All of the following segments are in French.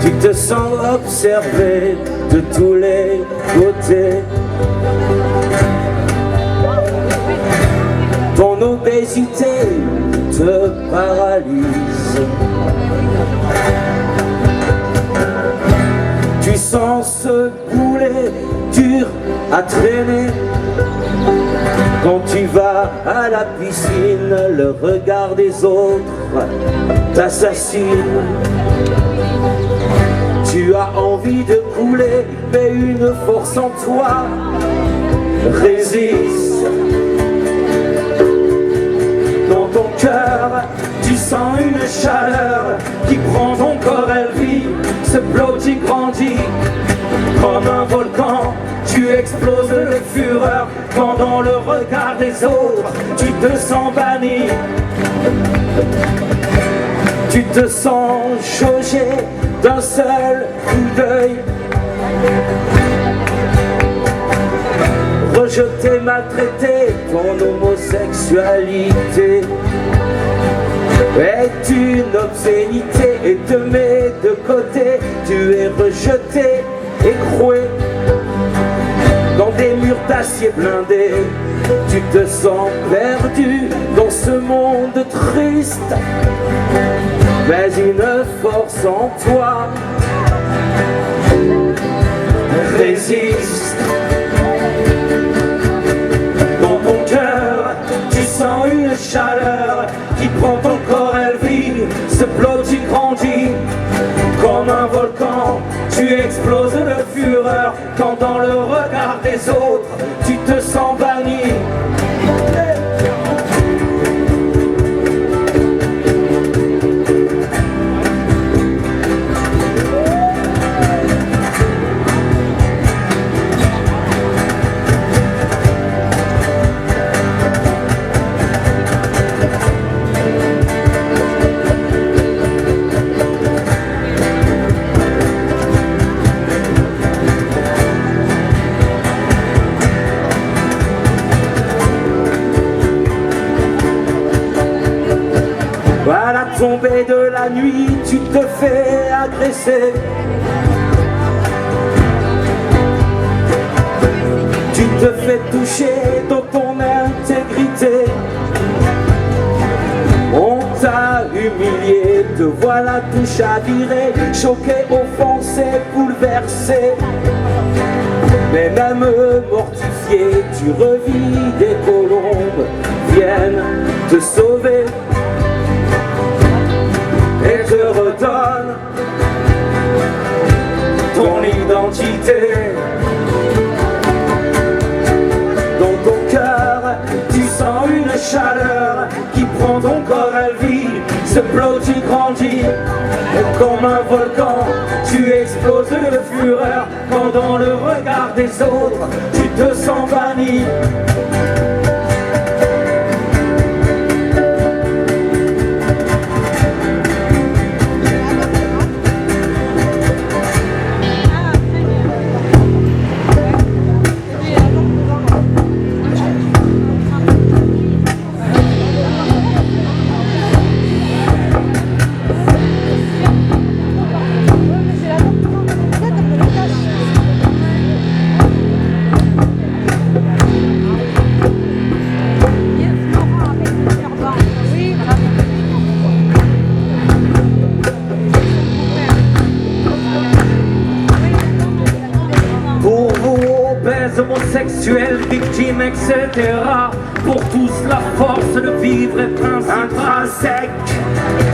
Tu te sens observé de tous les côtés. Ton obésité te paralyse. Tu sens ce boulet dur à traîner. Quand tu vas à la piscine, le regard des autres t'assassine. Tu as envie de couler, mais une force en toi résiste. Dans ton cœur, tu sens une chaleur qui prend ton corps, elle vit, ce blottit grandit. Comme un volcan, tu exploses de fureur. Quand dans le regard des autres, tu te sens banni. Tu te sens jaugé d'un seul coup d'œil. Rejeté, maltraité, ton homosexualité est une obscénité et te met de côté. Tu es rejeté, écroué dans des murs d'acier blindés. Tu te sens perdu dans ce monde triste, mais une force en toi résiste. Dans ton cœur, tu sens une chaleur qui prend ton corps, elle vit, ce blottit grandit. Comme un volcan, tu exploses de fureur. Quand dans le regard des autres, tu te sens banni. À la tombée de la nuit, tu te fais agresser. Tu te fais toucher dans ton intégrité. On t'a humilié, te voilà tout chaviré, choqué, offensé, bouleversé. Mais même mortifié, tu revis, des colombes viennent te sauver et te redonne ton identité. Dans ton cœur, tu sens une chaleur qui prend ton corps, elle vit, ce blottit grandit. Et comme un volcan, tu exploses de fureur. Quand dans le regard des autres, tu te sens banni. Homosexuels, victimes, etc. Pour tous la force de vivre est intrinsèque,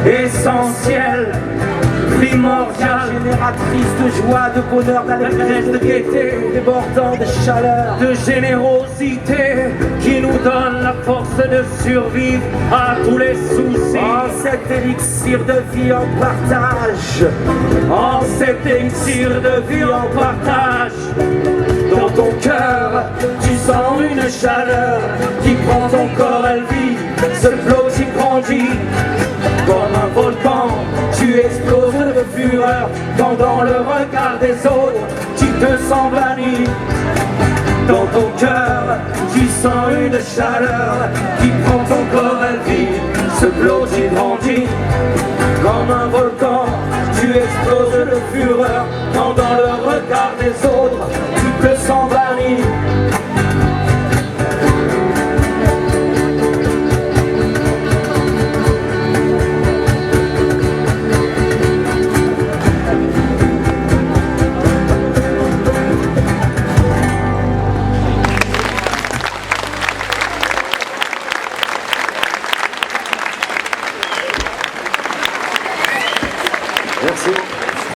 essentielle, primordiale, génératrice de joie, de bonheur, d'allégresse, de gaieté, débordant de chaleur, de générosité, qui nous donne la force de survivre à tous les soucis. cet élixir de vie en partage, en cet élixir de vie en partage. Dans ton cœur, tu sens une chaleur qui prend ton corps, elle vit, ce flot qui grandit. Comme un volcan, tu exploses de fureur, quand dans le regard des autres, tu te sens banni. Dans ton cœur, tu sens une chaleur qui prend ton corps, elle vit, ce flot qui grandit. Comme un volcan, tu exploses de fureur, quand dans le regard des autres, tu te sens banni. Merci.